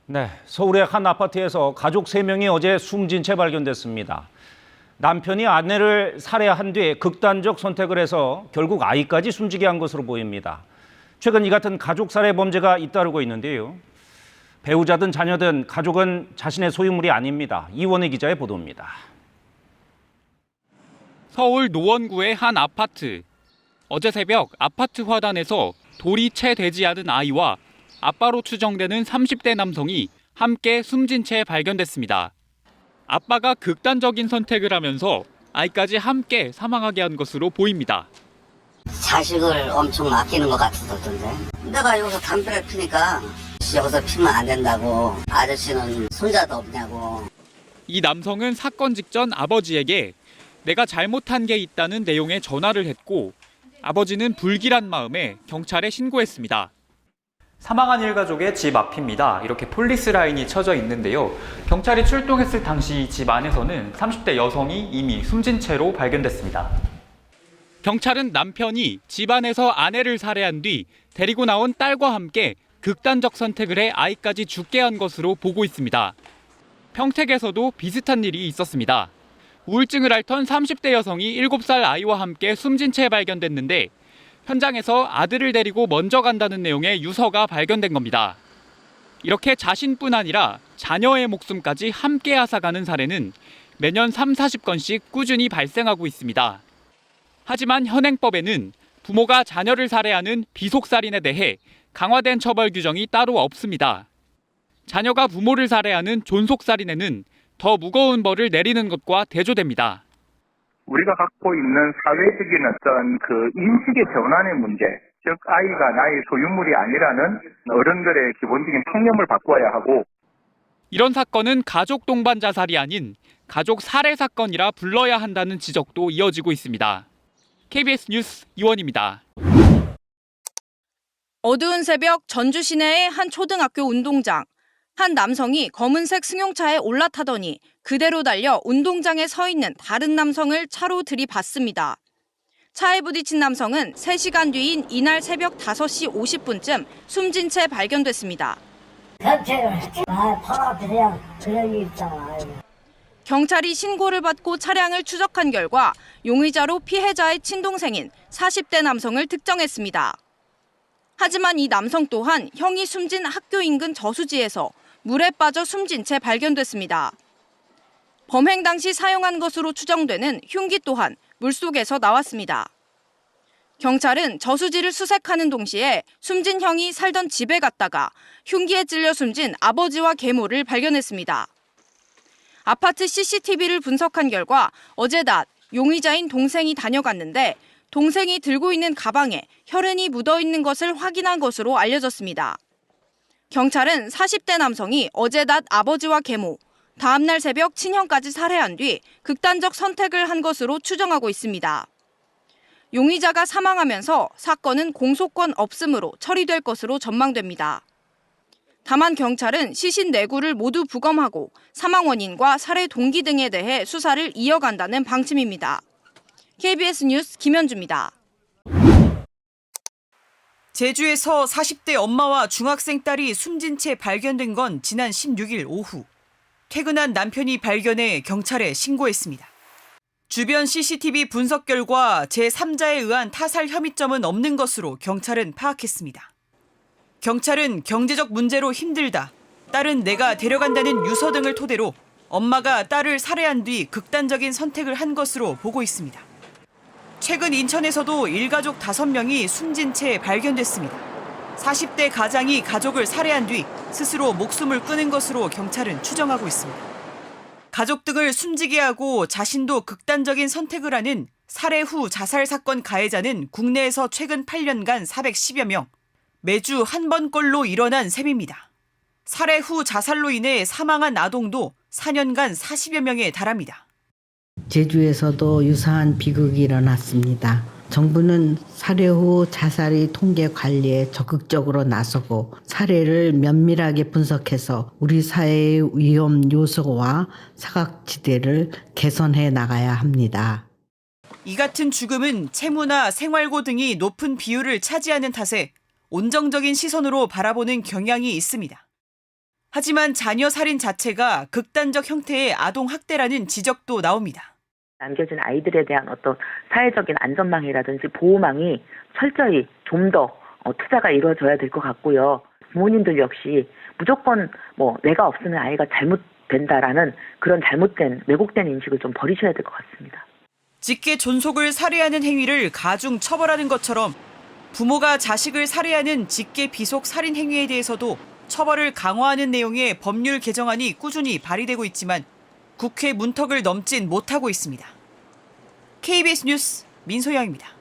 네, 서울의 한 아파트에서 가족 3명이 어제 숨진 채 발견됐습니다. 남편이 아내를 살해한 뒤 극단적 선택을 해서 결국 아이까지 숨지게 한 것으로 보입니다. 최근 이 같은 가족 살해 범죄가 잇따르고 있는데요. 배우자든 자녀든 가족은 자신의 소유물이 아닙니다. 이원희 기자의 보도입니다. 서울 노원구의 한 아파트. 어제 새벽 아파트 화단에서 돌이 채 되지 않은 아이와 아빠로 추정되는 30대 남성이 함께 숨진 채 발견됐습니다. 아빠가 극단적인 선택을 하면서 아이까지 함께 사망하게 한 것으로 보입니다. 자식을 엄청 아끼는 것 같았던데. 내가 여기서 담배를 피니까 여기서 피면 안 된다고, 아저씨는 손자도 없냐고. 이 남성은 사건 직전 아버지에게 내가 잘못한 게 있다는 내용의 전화를 했고 아버지는 불길한 마음에 경찰에 신고했습니다. 사망한 일가족의 집 앞입니다. 이렇게 폴리스 라인이 쳐져 있는데요. 경찰이 출동했을 당시 집 안에서는 30대 여성이 이미 숨진 채로 발견됐습니다. 경찰은 남편이 집안에서 아내를 살해한 뒤 데리고 나온 딸과 함께 극단적 선택을 해 아이까지 죽게 한 것으로 보고 있습니다. 평택에서도 비슷한 일이 있었습니다. 우울증을 앓던 30대 여성이 7살 아이와 함께 숨진 채 발견됐는데 현장에서 아들을 데리고 먼저 간다는 내용의 유서가 발견된 겁니다. 이렇게 자신뿐 아니라 자녀의 목숨까지 함께 앗아가는 사례는 매년 30-40건씩 꾸준히 발생하고 있습니다. 하지만 현행법에는 부모가 자녀를 살해하는 비속살인에 대해 강화된 처벌 규정이 따로 없습니다. 자녀가 부모를 살해하는 존속살인에는 더 무거운 벌을 내리는 것과 대조됩니다. 우리가 갖고 있는 사회적인 어떤 그 인식의 변환의 문제, 즉 아이가 나의 소유물이 아니라는 어른들의 기본적인 통념을 바꿔야 하고, 이런 사건은 가족 동반 자살이 아닌 가족 살해 사건이라 불러야 한다는 지적도 이어지고 있습니다. KBS 뉴스 이원입니다. 어두운 새벽 전주 시내의 한 초등학교 운동장. 한 남성이 검은색 승용차에 올라타더니 그대로 달려 운동장에 서 있는 다른 남성을 차로 들이받습니다. 차에 부딪힌 남성은 3시간 뒤인 이날 새벽 5시 50분쯤 숨진 채 발견됐습니다. 경찰이 신고를 받고 차량을 추적한 결과 용의자로 피해자의 친동생인 40대 남성을 특정했습니다. 하지만 이 남성 또한 형이 숨진 학교 인근 저수지에서 물에 빠져 숨진 채 발견됐습니다. 범행 당시 사용한 것으로 추정되는 흉기 또한 물속에서 나왔습니다. 경찰은 저수지를 수색하는 동시에 숨진 형이 살던 집에 갔다가 흉기에 찔려 숨진 아버지와 계모를 발견했습니다. 아파트 CCTV를 분석한 결과 어제 낮 용의자인 동생이 다녀갔는데 동생이 들고 있는 가방에 혈흔이 묻어 있는 것을 확인한 것으로 알려졌습니다. 경찰은 40대 남성이 어제 낮 아버지와 계모, 다음날 새벽 친형까지 살해한 뒤 극단적 선택을 한 것으로 추정하고 있습니다. 용의자가 사망하면서 사건은 공소권 없음으로 처리될 것으로 전망됩니다. 다만 경찰은 시신 4구를 모두 부검하고 사망 원인과 살해 동기 등에 대해 수사를 이어간다는 방침입니다. KBS 뉴스 김현주입니다. 제주에서 40대 엄마와 중학생 딸이 숨진 채 발견된 건 지난 16일 오후. 퇴근한 남편이 발견해 경찰에 신고했습니다. 주변 CCTV 분석 결과 제3자에 의한 타살 혐의점은 없는 것으로 경찰은 파악했습니다. 경찰은 경제적 문제로 힘들다, 딸은 내가 데려간다는 유서 등을 토대로 엄마가 딸을 살해한 뒤 극단적인 선택을 한 것으로 보고 있습니다. 최근 인천에서도 일가족 5명이 숨진 채 발견됐습니다. 40대 가장이 가족을 살해한 뒤 스스로 목숨을 끊은 것으로 경찰은 추정하고 있습니다. 가족 등을 숨지게 하고 자신도 극단적인 선택을 하는 살해 후 자살 사건 가해자는 국내에서 최근 8년간 410여 명, 매주 한 번꼴로 일어난 셈입니다. 살해 후 자살로 인해 사망한 아동도 4년간 40여 명에 달합니다. 제주에서도 유사한 비극이 일어났습니다. 정부는 살해 후 자살의 통계 관리에 적극적으로 나서고 사례를 면밀하게 분석해서 우리 사회의 위험 요소와 사각지대를 개선해 나가야 합니다. 이 같은 죽음은 채무나 생활고 등이 높은 비율을 차지하는 탓에 온정적인 시선으로 바라보는 경향이 있습니다. 하지만 자녀 살인 자체가 극단적 형태의 아동 학대라는 지적도 나옵니다. 남겨진 아이들에 대한 어떤 사회적인 안전망이라든지 보호망이 철저히 좀 더 투자가 이루어져야 될 것 같고요. 부모님들 역시 무조건 내가 없으면 아이가 잘못된다라는 그런 잘못된 왜곡된 인식을 좀 버리셔야 될 것 같습니다. 직계 존속을 살해하는 행위를 가중 처벌하는 것처럼 부모가 자식을 살해하는 직계 비속 살인 행위에 대해서도 처벌을 강화하는 내용의 법률 개정안이 꾸준히 발의되고 있지만 국회 문턱을 넘진 못하고 있습니다. KBS 뉴스 민소영입니다.